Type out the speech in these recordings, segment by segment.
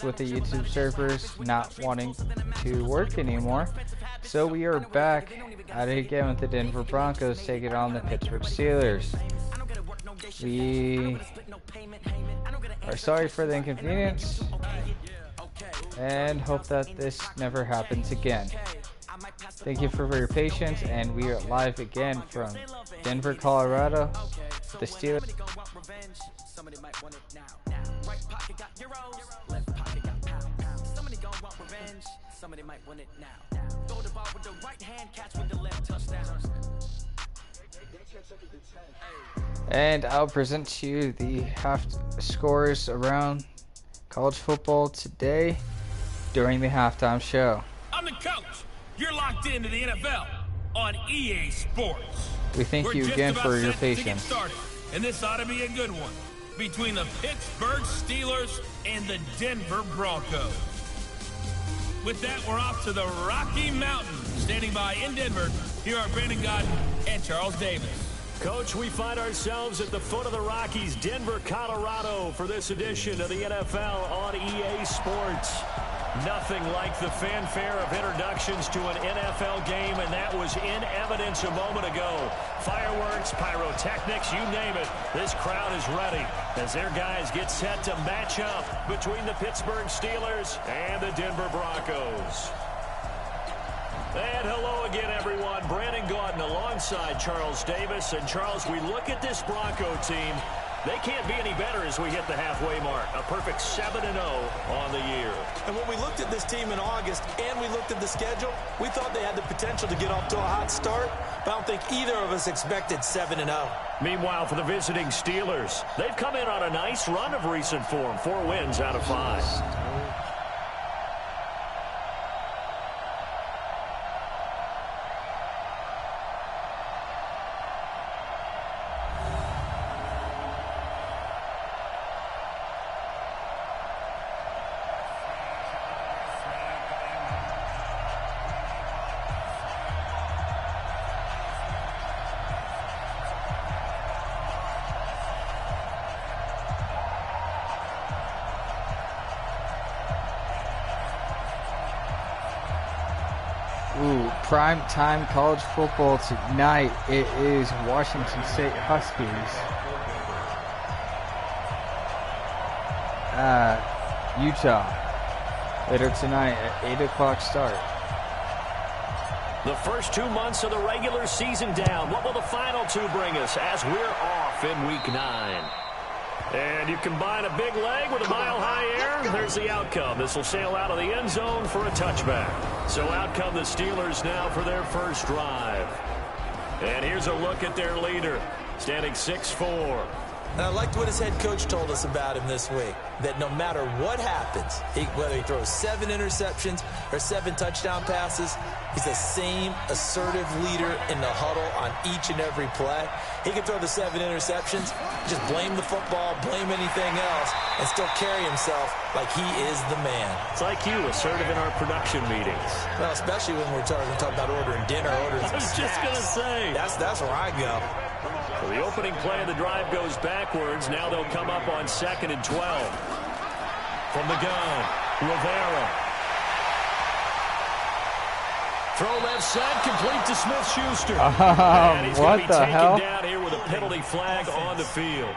with the YouTube servers not wanting to work anymore. So we are back at it again with the Denver Broncos taking on the Pittsburgh Steelers. We are sorry for the inconvenience and hope that this never happens again. Thank you for your patience, and we are live again from Denver, Colorado, with the Steelers. And I'll present to you the half scores around college football today during the halftime show. I'm the coach. You're locked into the NFL on EA Sports. We thank you again for your patience. Started, and this ought to be a good one between the Pittsburgh Steelers and the Denver Broncos. With that, we're off to the Rocky Mountains. Standing by in Denver, here are Brandon Godden and Charles Davis. Coach, we find ourselves at the foot of the Rockies, Denver, Colorado, for this edition of the NFL on EA Sports. Nothing like the fanfare of introductions to an NFL game, and that was in evidence a moment ago. Fireworks, pyrotechnics, you name it. This crowd is ready as their guys get set to match up between the Pittsburgh Steelers and the Denver Broncos. And hello again, everyone. Brandon Gaudin alongside Charles Davis. And Charles, we look at this Bronco team. They can't be any better as we hit the halfway mark. A perfect 7-0 on the year. And when we looked at this team in August and we looked at the schedule, we thought they had the potential to get off to a hot start. But I don't think either of us expected 7-0. Meanwhile, for the visiting Steelers, they've come in on a nice run of recent form. 4 wins out of 5. Ooh, prime time college football tonight. It is Washington State Huskies Utah later tonight at 8 o'clock start. The first 2 months of the regular season down. What will the final 2 bring us as we're off in week 9? And you combine a big leg with a mile-high air, there's the outcome. This will sail out of the end zone for a touchback. So out come the Steelers now for their first drive. And here's a look at their leader, standing 6'4". And I liked what his head coach told us about him this week, that no matter what happens, whether he throws 7 interceptions or 7 touchdown passes, he's the same assertive leader in the huddle on each and every play. He can throw the 7 interceptions, just blame the football, blame anything else, and still carry himself like he is the man. It's like you, assertive in our production meetings. Well, especially when we're talking about ordering dinner, ordering some snacks. I was just going to say. That's where I go. So the opening play of the drive goes backwards. Now they'll come up on 2nd and 12. From the gun, Rivera. Throw left side, complete to Smith-Schuster. And he's going to be taken down here with a penalty flag on the field.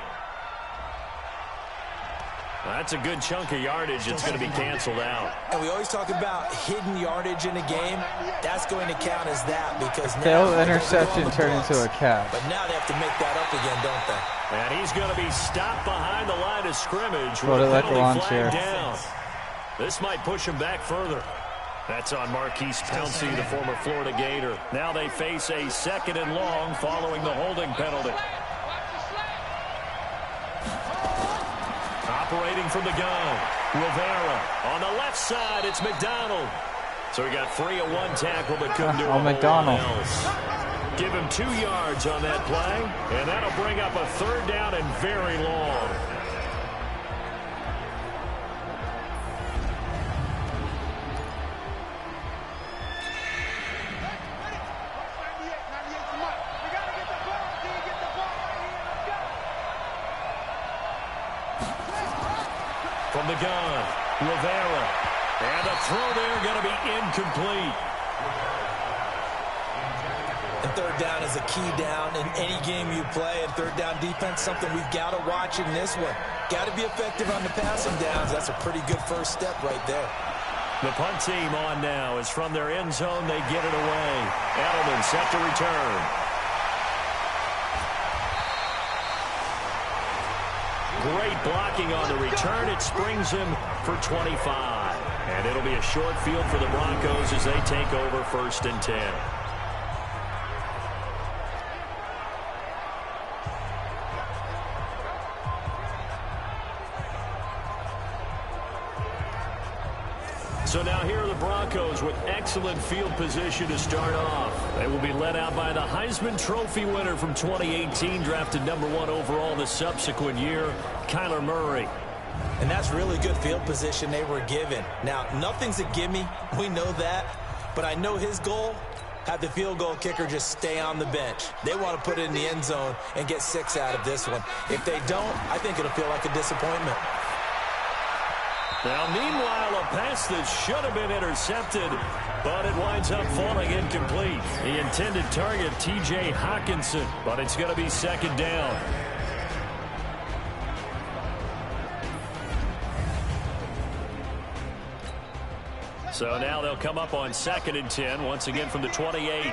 Well, that's a good chunk of yardage. It's going to be canceled out. And we always talk about hidden yardage in a game. That's going to count as that because now failed interception turned into a catch. But now they have to make that up again, don't they? And he's going to be stopped behind the line of scrimmage with a penalty flag down. This might push him back further. That's on Marquise Pouncey, the former Florida Gator. Now they face a 2nd and long following the holding penalty. Operating from the gun, Rivera. On the left side, it's McDonald. So we got 3-1 tackle, but couldn't do a McDonald. else. Give him 2 yards on that play, and that'll bring up a 3rd down and very long. From the gun, Rivera. And the throw there going to be incomplete. And third down is a key down in any game you play. And third down defense, something we've got to watch in this one. Got to be effective on the passing downs. That's a pretty good first step right there. The punt team on now is from their end zone. They get it away. Edelman set to return. Great blocking on the return. It springs him for 25. And it'll be a short field for the Broncos as they take over 1st and 10. So now here are the Broncos with excellent field position to start off. They will be led out by the Heisman Trophy winner from 2018, drafted #1 overall the subsequent year, Kyler Murray. And that's really good field position they were given. Now, nothing's a gimme. We know that. But I know his goal, have the field goal kicker just stay on the bench. They want to put it in the end zone and get 6 out of this one. If they don't, I think it'll feel like a disappointment. Now, meanwhile, a pass that should have been intercepted, but it winds up falling incomplete. The intended target, T.J. Hockenson, but it's going to be 2nd down. So now they'll come up on 2nd and 10, once again from the 28.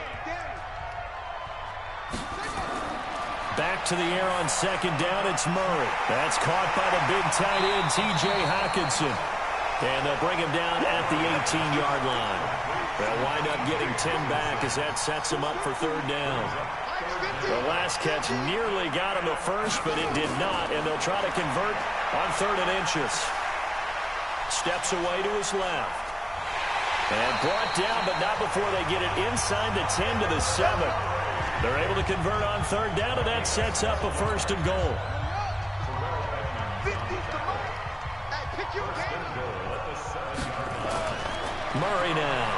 Back to the air on 2nd down, it's Murray. That's caught by the big tight end, T.J. Hockenson. And they'll bring him down at the 18-yard line. They'll wind up getting 10 back as that sets him up for 3rd down. The last catch nearly got him a first, but it did not, and they'll try to convert on 3rd and inches. Steps away to his left. And brought down, but not before they get it inside the 10 to the 7. They're able to convert on 3rd down, and that sets up a 1st and goal. Murray now.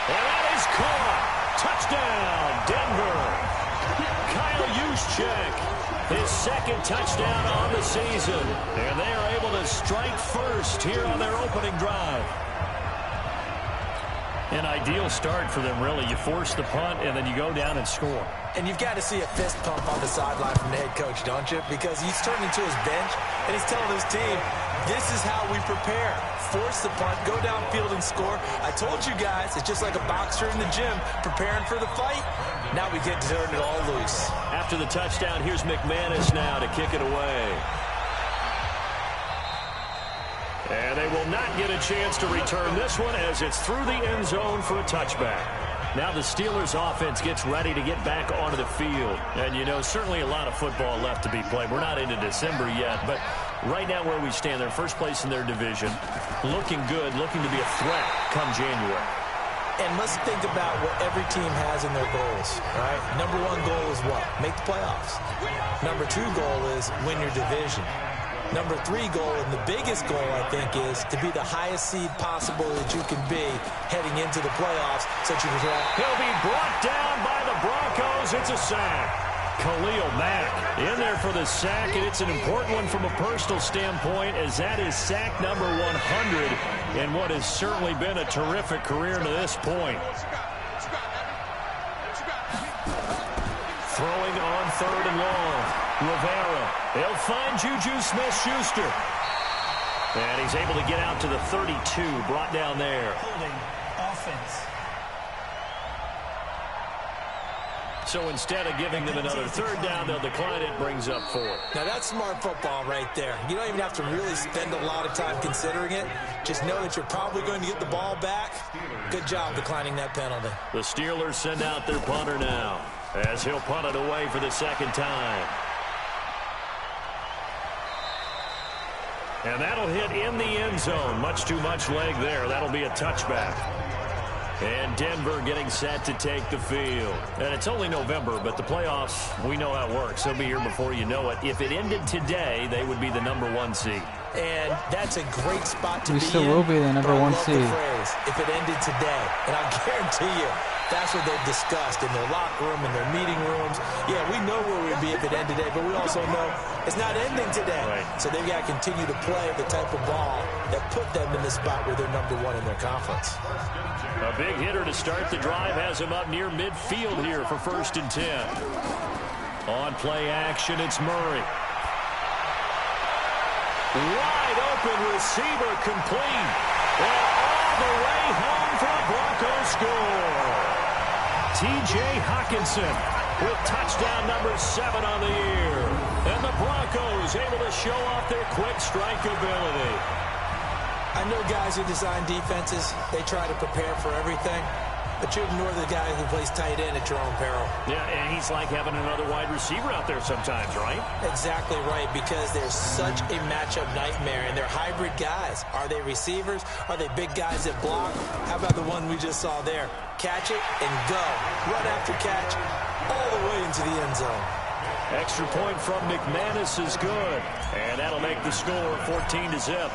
And that is caught. Touchdown, Denver. Kyle Juszczyk, his 2nd touchdown on the season. And they are able to strike first here on their opening drive. An ideal start for them, really. You force the punt, and then you go down and score. And you've got to see a fist pump on the sideline from the head coach, don't you? Because he's turning to his bench, and he's telling his team, this is how we prepare. Force the punt, go downfield and score. I told you guys, it's just like a boxer in the gym preparing for the fight. Now we get to turn it all loose. After the touchdown, here's McManus now to kick it away. And they will not get a chance to return this one as it's through the end zone for a touchback. Now the Steelers offense gets ready to get back onto the field. And, you know, certainly a lot of football left to be played. We're not into December yet, but right now where we stand, they're first place in their division. Looking good, looking to be a threat come January. And let's think about what every team has in their goals, right? Number 1 goal is what? Make the playoffs. Number 2 goal is win your division. Number 3 goal, and the biggest goal, I think, is to be the highest seed possible that you can be heading into the playoffs. So you can He'll be brought down by the Broncos. It's a sack. Khalil Mack in there for the sack, and it's an important one from a personal standpoint as that is sack number 100 in what has certainly been a terrific career to this point. Throwing on 3rd and long. Rivera. They'll find Juju Smith-Schuster. And he's able to get out to the 32, brought down there. Holding offense. So instead of giving them another 3rd down, they'll decline it, brings up 4. Now that's smart football right there. You don't even have to really spend a lot of time considering it. Just know that you're probably going to get the ball back. Good job declining that penalty. The Steelers send out their punter now as he'll punt it away for the 2nd time. And that'll hit in the end zone. Much too much leg there. That'll be a touchback. And Denver getting set to take the field. And it's only November, but the playoffs, we know how it works. They'll be here before you know it. If it ended today, they would be the number 1 seed. And that's a great spot to We be still in. will be the number But I one love seed. the phrase, if it ended today. And I guarantee you, that's what they've discussed in their locker room, in their meeting rooms. Yeah, we know where we'd be if it ended today, but we also know it's not ending today. Right. So they've got to continue to play the type of ball that put them in the spot where they're number one in their conference. A big hitter to start the drive has him up near midfield here for 1st and 10. On play action, it's Murray. Wide open receiver complete. And all the way home for a Bronco score. T.J. Hawkinson with touchdown number 7 on the year. And the Broncos able to show off their quick strike ability. I know guys who design defenses, they try to prepare for everything. But you ignore the guy who plays tight end at your own peril. Yeah, and he's like having another wide receiver out there sometimes, right? Exactly right, because they're such a matchup nightmare, and they're hybrid guys. Are they receivers? Are they big guys that block? How about the one we just saw there? Catch it and go. Run after catch all the way into the end zone. Extra point from McManus is good. And that'll make the score 14-0.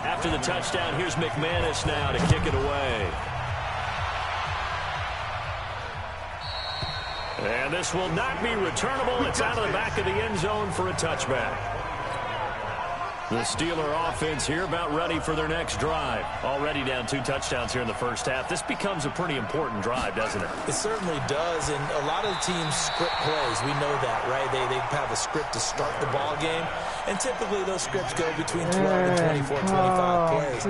After the touchdown, here's McManus now to kick it away. And this will not be returnable. It's out of the back of the end zone for a touchback. The Steeler offense here about ready for their next drive. Already down 2 touchdowns here in the first half. This becomes a pretty important drive, doesn't it? It certainly does, and a lot of teams script plays. We know that, right? They have a script to start the ball game, and typically those scripts go between 12 and 24, 25 plays.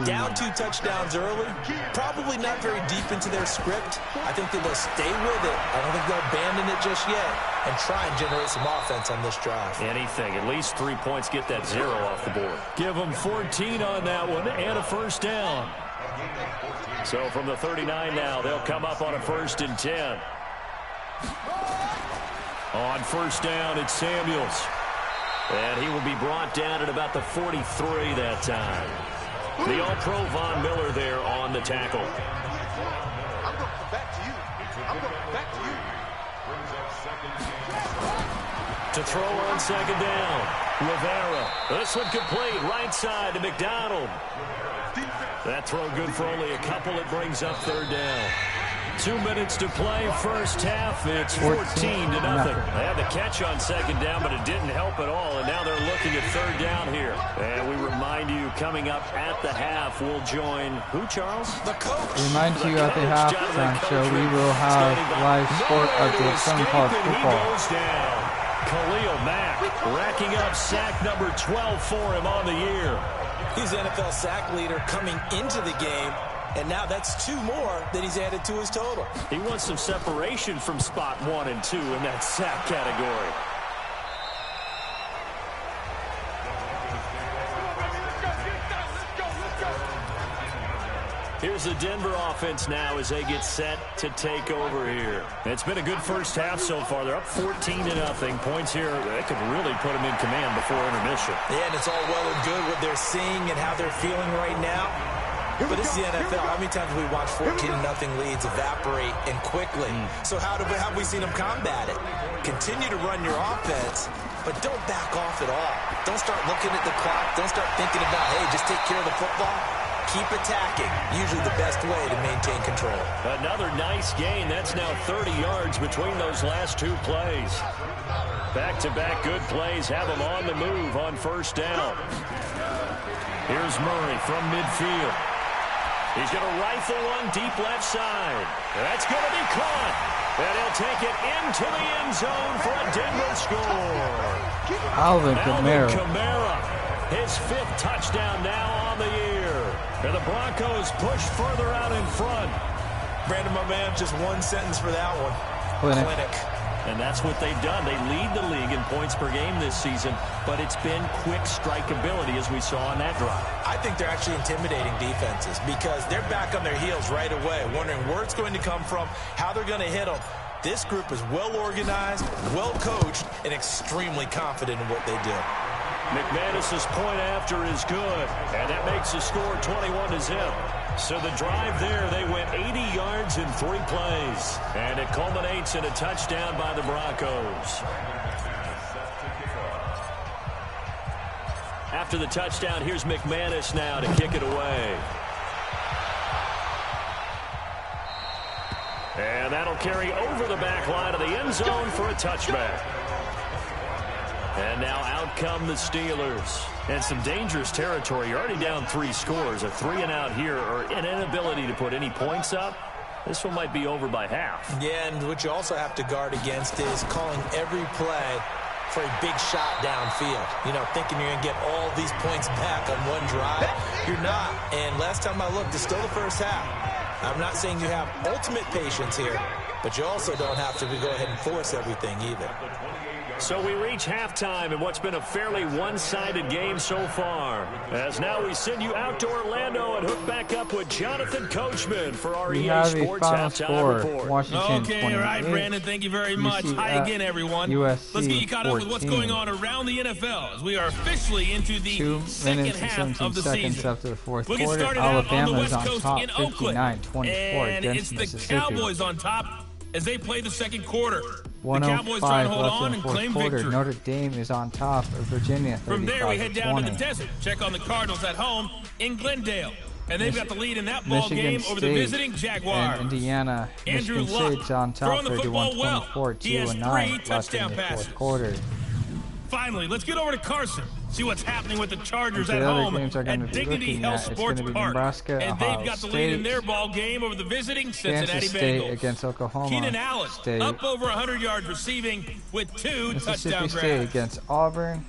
Down 2 touchdowns early, probably not very deep into their script. I think that they'll stay with it. I don't think they'll abandon it just yet and try and generate some offense on this drive. Anything. At least 3 points, get that 0 off the board. Give them 14 on that one and a first down. So from the 39 now, they'll come up on a 1st and 10. On first down, it's Samuels. And he will be brought down at about the 43 that time. The All-Pro Von Miller there on the tackle. I'm going back to you. I'm going back to you. To throw on 2nd down, Rivera. This one complete, right side to McDonald. That throw good for only a couple. It brings up 3rd down. 2 minutes to play, first half. It's 14-0. They had the catch on 2nd down, but it didn't help at all. And now they're looking at 3rd down here. And we remind you, coming up at the half, we'll join who, Charles? The coach. Remind you at the halftime show we will have live sport updates from college football. He goes down. Khalil Mack racking up sack number 12 for him on the year. He's NFL sack leader coming into the game, and now that's 2 more that he's added to his total. He wants some separation from spot 1 and 2 in that sack category. Here's the Denver offense now as they get set to take over here. It's been a good first half so far. They're up 14-0. Points here, they could really put them in command before intermission. Yeah, and it's all well and good what they're seeing and how they're feeling right now. But this is the NFL. How many times have we watched 14-0 leads evaporate and quickly? So how have we seen them combat it? Continue to run your offense, but don't back off at all. Don't start looking at the clock. Don't start thinking about, hey, just take care of the football. Keep attacking. Usually the best way to maintain control. Another nice gain. That's now 30 yards between those last 2 plays. Back-to-back good plays have them on the move on first down. Here's Murray from midfield. He's going to rifle one deep left side. That's going to be caught. And he'll take it into the end zone for a Denver score. Alvin Kamara. Kamara. His 5th touchdown now on the year. And the Broncos push further out in front. Brandon, my man, just 1 sentence for that one. Clinic. And that's what they've done. They lead the league in points per game this season, but it's been quick strike ability as we saw on that drive. I think they're actually intimidating defenses because they're back on their heels right away, wondering where it's going to come from, how they're going to hit them. This group is well organized, well coached, and extremely confident in what they do. McManus's point after is good, and that makes the score 21-0. So the drive there, they went 80 yards in 3 plays, and it culminates in a touchdown by the Broncos. After the touchdown, here's McManus now to kick it away. And that'll carry over the back line of the end zone for a touchback. And now out come the Steelers. And some dangerous territory. You're already down 3 scores. A 3-and-out here, or an inability to put any points up. This one might be over by half. Yeah, and what you also have to guard against is calling every play for a big shot downfield. You know, thinking you're going to get all these points back on one drive. You're not. And last time I looked, it's still the first half. I'm not saying you have ultimate patience here, but you also don't have to go ahead and force everything either. So we reach halftime in what's been a fairly one-sided game so far. As now we send you out to Orlando and hook back up with Jonathan Coachman for our EA Sports Halftime Report. Washington okay, 28, all right, Brandon, thank you very much. Hi again, everyone. USC Let's get you caught up with what's 14. going on around the NFL as we are officially into the 2 second minutes and half 17 of the seconds season. after the fourth We'll get quarter. started out on the Alabama's West on Coast top, in Oakland. 59-24 And against it's the Mississippi. Cowboys on top as they play the second quarter. The 105 Cowboys try to hold left on in and the fourth claim quarter. victory. Notre Dame is on top of Virginia, 35-20. From there, we head down to the desert. Check on the Cardinals at home in Glendale. And they've got the lead in that ball Michigan game over the State visiting Jaguars. and Indiana. Andrew Michigan Luck State's on top, throwing the football well. 31-24, He has 2-9 3 left touchdown in the passes. fourth quarter. Finally, let's get over to Carson. See what's happening with the Chargers The at other home games are going to at be Dignity looking Health at, it's Sports going to be Park. Nebraska, And Ohio they've got the State, lead in their ball game over the visiting Cincinnati Kansas State Bengals. against Oklahoma Keenan Allen State, up over 100 yards receiving with 2 Mississippi touchdown State grabs. against Auburn,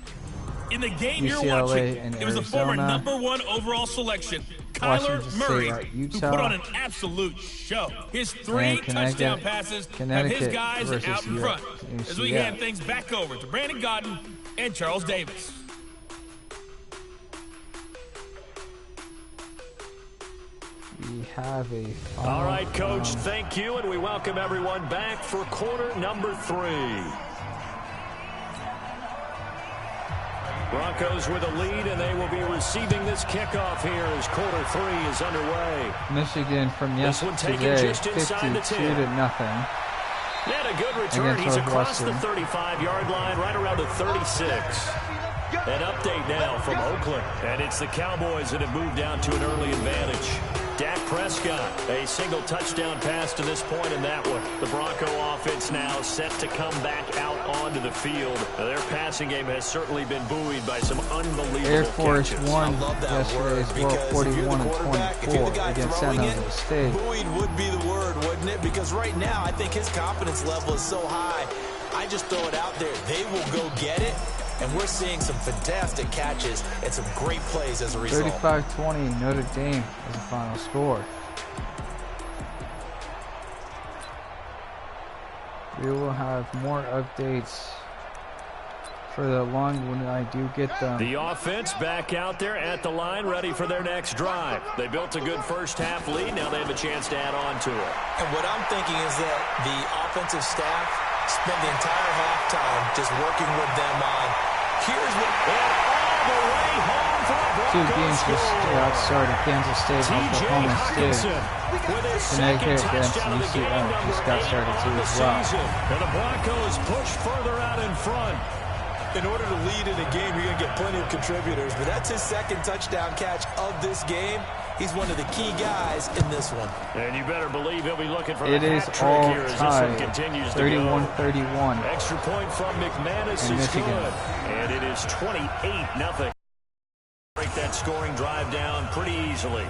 In the game UCLA you're watching, and it was the former Arizona, #1 overall selection, Kyler Washington Murray, State at who Utah, put on an absolute show. His 3 and touchdown passes have his Connecticut guys versus out in front. As we UCF. hand things back over to Brandon Godden and Charles Davis. We have a final All right, Coach, round. thank you, and we welcome everyone back for quarter number 3. Broncos with a lead, and they will be receiving this kickoff here as quarter 3 is underway. Michigan from This one taken yesterday, just inside the 10. 52-0. And a good return. Against He's across the Northwestern. 35-yard line, right around the 36. An update now from Oakland. And it's the Cowboys that have moved down to an early advantage. Dak Prescott, a single touchdown pass to this point in that one. The Bronco offense now set to come back out onto the field. Now, their passing game has certainly been buoyed by some unbelievable Air Force catches. won I love that yesterday word as well, because if you're the quarterback, if you're the 41-24 guy against San throwing Jose it, State. buoyed would be the word, wouldn't it? Because right now, I think his confidence level is so high. I just throw it out there. They will go get it. And we're seeing some fantastic catches and some great plays as a result. 35-20 Notre Dame is the final score. We will have more updates for the long when I do get them. The offense back out there at the line, ready for their next drive. They built a good first half lead. Now they have a chance to add on to it. And what I'm thinking is that the offensive staff spent the entire halftime just working with them on here's what all the way home for a Two Bronco games just score. started. Kansas State, TJ Oklahoma State. Hawkinson with his Connecticut second against touchdown of the game, UCF number just got 8 started on too the as well. season. And the Broncos push further out in front. in order to lead in a game, you're going to get plenty of contributors. But that's his second touchdown catch of this game. He's one of the key guys in this one. And you better believe he'll be looking for It the is hat trick all here as this one tied. continues to go. 31-31. Extra point from McManus In is Michigan. good. And it is 28-0. Break that scoring drive down pretty easily.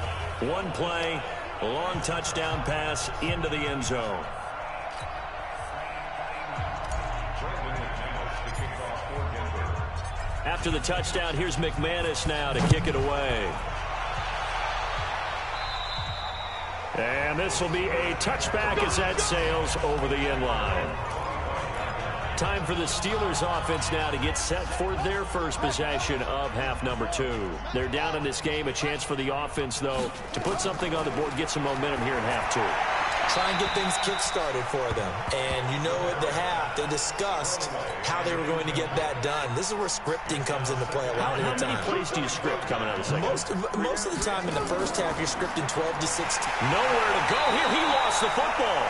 One play, a long touchdown pass into the end zone. After the touchdown, here's McManus now to kick it away. And this will be a touchback as that sails over the end line. Time for the Steelers offense now to get set for their first possession of half number 2. They're down in this game. A chance for the offense, though, to put something on the board, get some momentum here in half 2. Try and get things kick-started for them. And you know at the half, they discussed how they were going to get that done. This is where scripting comes into play a lot of the How many time. plays do you script coming out of the second? Most of the time in the first half, you're scripting 12 to 16. Nowhere to go here. He lost the football.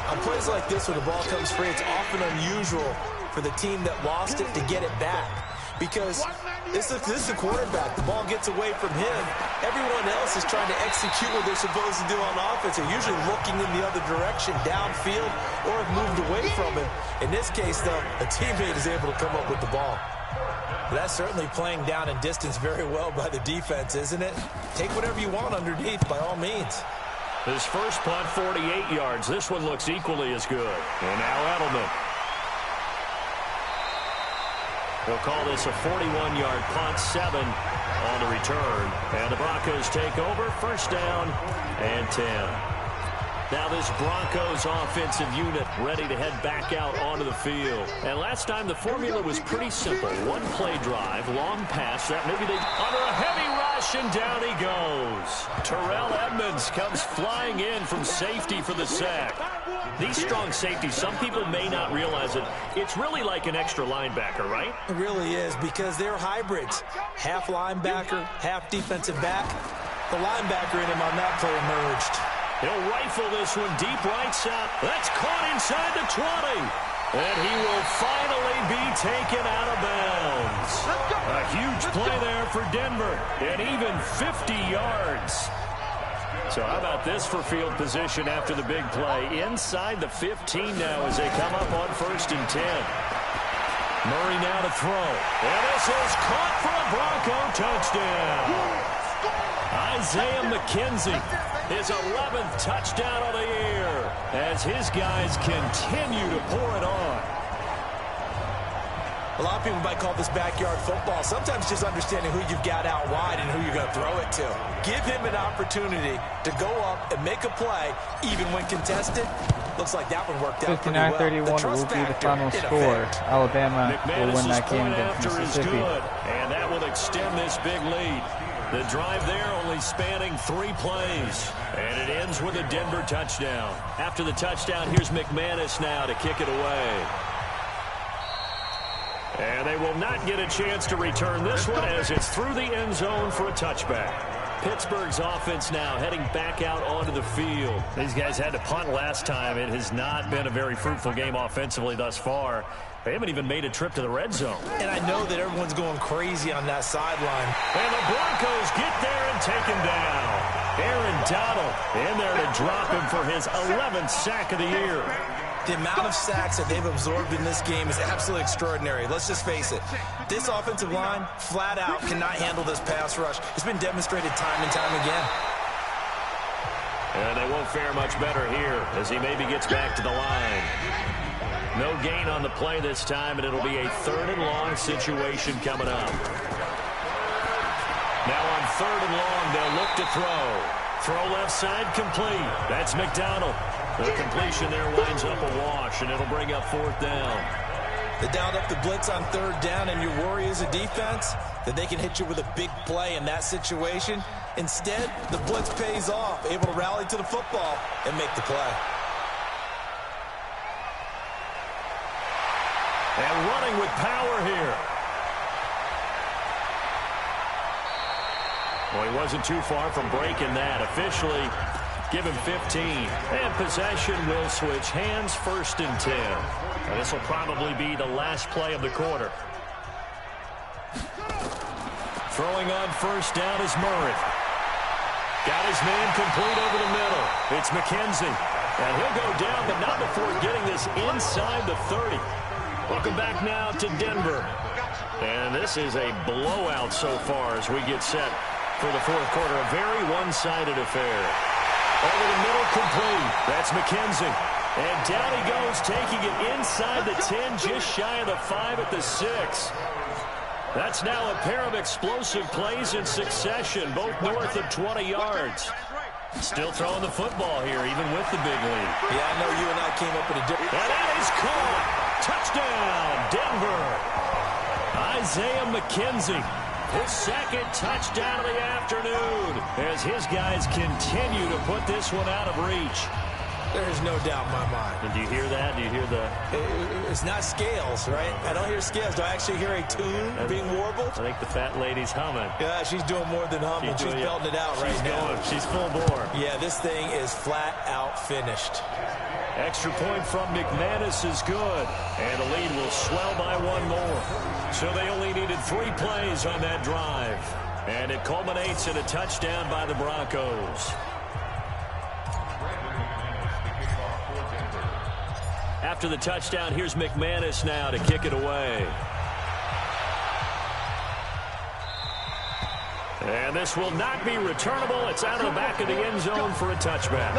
I'm plays like this where the ball comes free, it's often unusual for the team that lost it to get it back. Because this is the quarterback. The ball gets away from him. Everyone else is trying to execute what they're supposed to do on offense. They're usually looking in the other direction, downfield, or have moved away from him. In this case, though, a teammate is able to come up with the ball. That's certainly playing down in distance very well by the defense, isn't it? Take whatever you want underneath, by all means. His first punt, 48 yards. This one looks equally as good. And now Edelman. They'll call this a 41-yard punt, 7 on the return. And the Broncos take over, first down and 10. Now this Broncos offensive unit ready to head back out onto the field. And last time the formula was pretty simple. One play drive, long pass, that maybe they under a heavy rush, and down he goes. Terrell Edmonds comes flying in from safety for the sack. These strong safeties, some people may not realize it. It's really like an extra linebacker, right? It really is, because they're hybrids. Half linebacker, half defensive back. The linebacker in him on that play emerged. He'll rifle this one deep right side. That's caught inside the 20. And he will finally be taken out of bounds. A huge play there for Denver. And even 50 yards. So how about this for field position after the big play? Inside the 15 now as they come up on first and 10. Murray now to throw. And this is caught for a Bronco touchdown. Isaiah McKenzie, his 11th touchdown of the year, as his guys continue to pour it on. A lot of people might call this backyard football. Sometimes just understanding who you've got out wide and who you're going to throw it to. Give him an opportunity to go up and make a play, even when contested. Looks like that one worked out pretty well. 59-31 will be the final score. Alabama will win that game against Mississippi. And that will extend this big lead. The drive there only spanning 3 plays. And it ends with a Denver touchdown. After the touchdown, here's McManus now to kick it away. And they will not get a chance to return this one as it's through the end zone for a touchback. Pittsburgh's offense now heading back out onto the field. These guys had to punt last time. It has not been a very fruitful game offensively thus far. They haven't even made a trip to the red zone. And I know that everyone's going crazy on that sideline. And the Broncos get there and take him down. Aaron Donald in there to drop him for his 11th sack of the year. The amount of sacks that they've absorbed in this game is absolutely extraordinary. Let's just face it. This offensive line, flat out, cannot handle this pass rush. It's been demonstrated time and time again. And they won't fare much better here as he maybe gets back to the line. No gain on the play this time, and it'll be a 3rd and long situation coming up. Now on 3rd and long, they'll look to throw. Throw left side complete. That's McDonald. The completion there winds up a wash, and it'll bring up 4th down. They dialed up the blitz on 3rd down, and your worry as a defense that they can hit you with a big play in that situation. Instead, the blitz pays off, able to rally to the football and make the play. And running with power here. Well, he wasn't too far from breaking that. Officially, give him 15. And possession will switch hands, 1st and 10. And this will probably be the last play of the quarter. Throwing on 1st down is Murray. Got his man complete over the middle. It's McKenzie. And he'll go down, but not before getting this inside the 30. Welcome back now to Denver. And this is a blowout so far as we get set for the 4th quarter. A very one-sided affair. Over the middle, complete. That's McKenzie. And down he goes, taking it inside the 10, just shy of the 5 at the 6. That's now a pair of explosive plays in succession, both north of 20 yards. Still throwing the football here, even with the big lead. Yeah, I know you and I came up with a different... And that is caught. Touchdown, Denver. Isaiah McKenzie, his 2nd touchdown of the afternoon, as his guys continue to put this one out of reach. There is no doubt in my mind. And do you hear that? Do you hear the... It's not scales, right? I don't hear scales. Do I actually hear a tune being warbled? I think the fat lady's humming. Yeah, she's doing more than humming. She's belting it out right now. She's full bore. Yeah, this thing is flat out finished. Extra point from McManus is good. And the lead will swell by one more. So they only needed 3 plays on that drive. And it culminates in a touchdown by the Broncos. After the touchdown, here's McManus now to kick it away. And this will not be returnable. It's out of the back of the end zone for a touchback.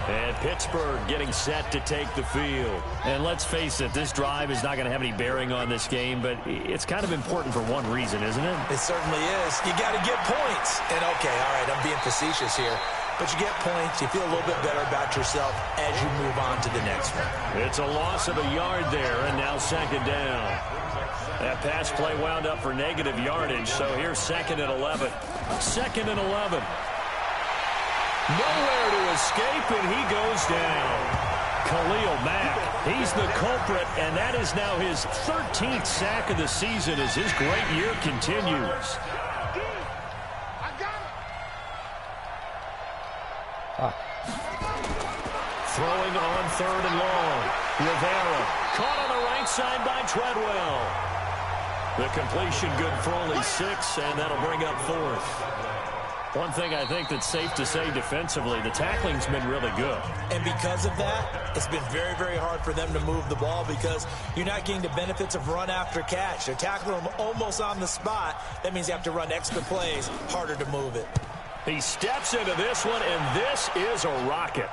And Pittsburgh getting set to take the field. And let's face it, this drive is not going to have any bearing on this game, but it's kind of important for one reason, isn't it? It certainly is. You got to get points. And, okay, all right, I'm being facetious here. But you get points, you feel a little bit better about yourself as you move on to the next one. It's a loss of a yard there, and now second down. That pass play wound up for negative yardage, so here's 2nd and 11. 2nd and 11. Nowhere to escape, and he goes down. Khalil Mack, he's the culprit, and that is now his 13th sack of the season as his great year continues. Throwing on 3rd and long. Rivera caught on the right side by Treadwell. The completion good for only 6, and that'll bring up 4th. One thing I think that's safe to say defensively, the tackling's been really good. And because of that, it's been very, very hard for them to move the ball because you're not getting the benefits of run after catch. They're tackling them almost on the spot. That means you have to run extra plays, harder to move it. He steps into this one, and this is a rocket.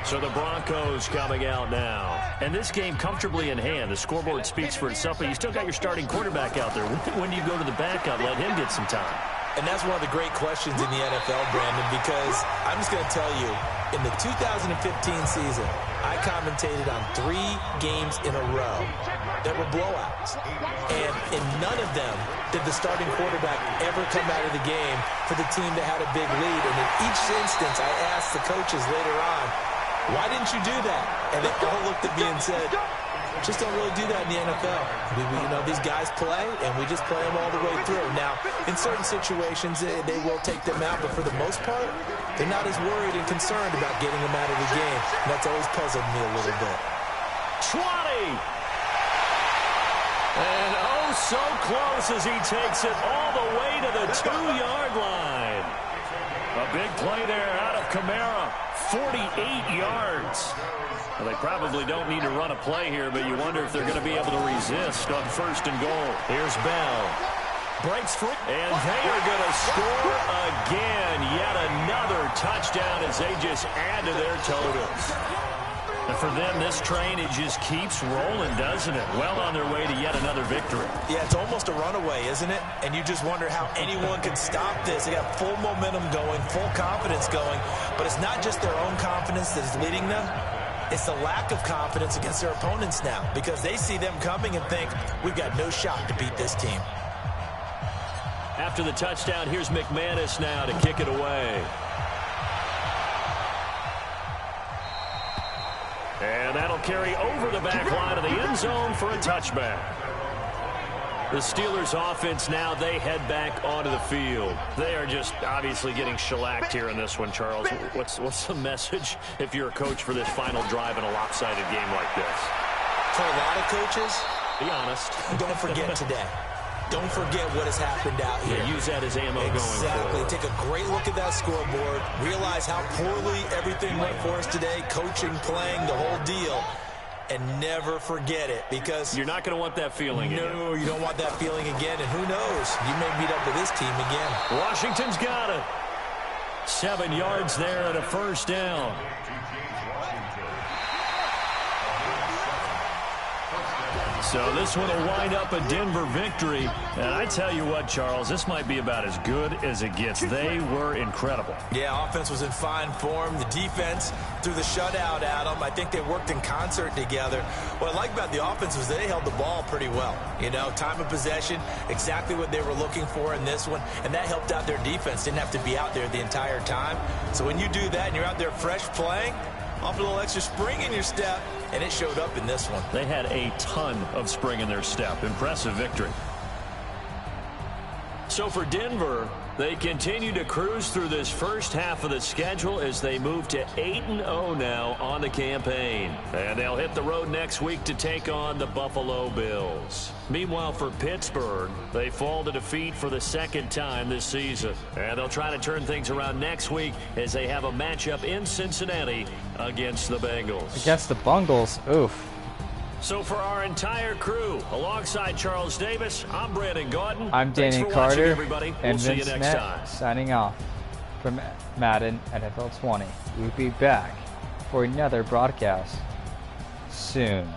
So the Broncos coming out now. And this game comfortably in hand. The scoreboard speaks for itself, but you still got your starting quarterback out there. When do you go to the backup, let him get some time? And that's one of the great questions in the NFL, Brandon, because I'm just going to tell you, in the 2015 season, I commentated on 3 games in a row that were blowouts. And in none of them did the starting quarterback ever come out of the game for the team that had a big lead. And in each instance, I asked the coaches later on, why didn't you do that? And they all looked at me and said, just don't really do that in the NFL. You know, these guys play, and we just play them all the way through. Now, in certain situations, they will take them out, but for the most part, they're not as worried and concerned about getting them out of the game. And that's always puzzled me a little bit. 20! And oh, so close as he takes it all the way to the 2-yard line. A big play there out of Kamara. 48 yards. Well, they probably don't need to run a play here, but you wonder if they're going to be able to resist on 1st and goal. Here's Bell. Breaks free. And they are going to score again. Yet another touchdown as they just add to their totals. And for them, this train, it just keeps rolling, doesn't it? Well on their way to yet another victory. Yeah, it's almost a runaway, isn't it? And you just wonder how anyone can stop this. They got full momentum going, full confidence going. But it's not just their own confidence that is leading them. It's the lack of confidence against their opponents now because they see them coming and think, we've got no shot to beat this team. After the touchdown, here's McManus now to kick it away. And that'll carry over the back line of the end zone for a touchback. The Steelers offense now, they head back onto the field. They are just obviously getting shellacked here in this one, Charles. What's the message if you're a coach for this final drive in a lopsided game like this? For a lot of coaches, be honest. Don't forget today. Don't forget what has happened out here. Yeah, use that as ammo going forward. Exactly. Take a great look at that scoreboard. Realize how poorly everything went for us today. Coaching, playing, the whole deal. And never forget it because... You're not going to want that feeling again. No, you don't want that feeling again. And who knows? You may meet up with this team again. Washington's got it. 7 yards there and a 1st down. So this one will wind up a Denver victory. And I tell you what, Charles, this might be about as good as it gets. They were incredible. Yeah, offense was in fine form. The defense threw the shutout at them. I think they worked in concert together. What I like about the offense was they held the ball pretty well. You know, time of possession, exactly what they were looking for in this one. And that helped out their defense. Didn't have to be out there the entire time. So when you do that and you're out there fresh playing, off a little extra spring in your step, and it showed up in this one. They had a ton of spring in their step. Impressive victory. So for Denver, they continue to cruise through this first half of the schedule as they move to 8-0 now on the campaign. And they'll hit the road next week to take on the Buffalo Bills. Meanwhile, for Pittsburgh, they fall to defeat for the second time this season. And they'll try to turn things around next week as they have a matchup in Cincinnati against the Bengals. Against the Bungles, oof. So for our entire crew, alongside Charles Davis, I'm Brandon Gaudin. I'm Danny Watching, Carter, everybody. and We'll see Vince you next time. signing off from Madden NFL 20. We'll be back for another broadcast soon.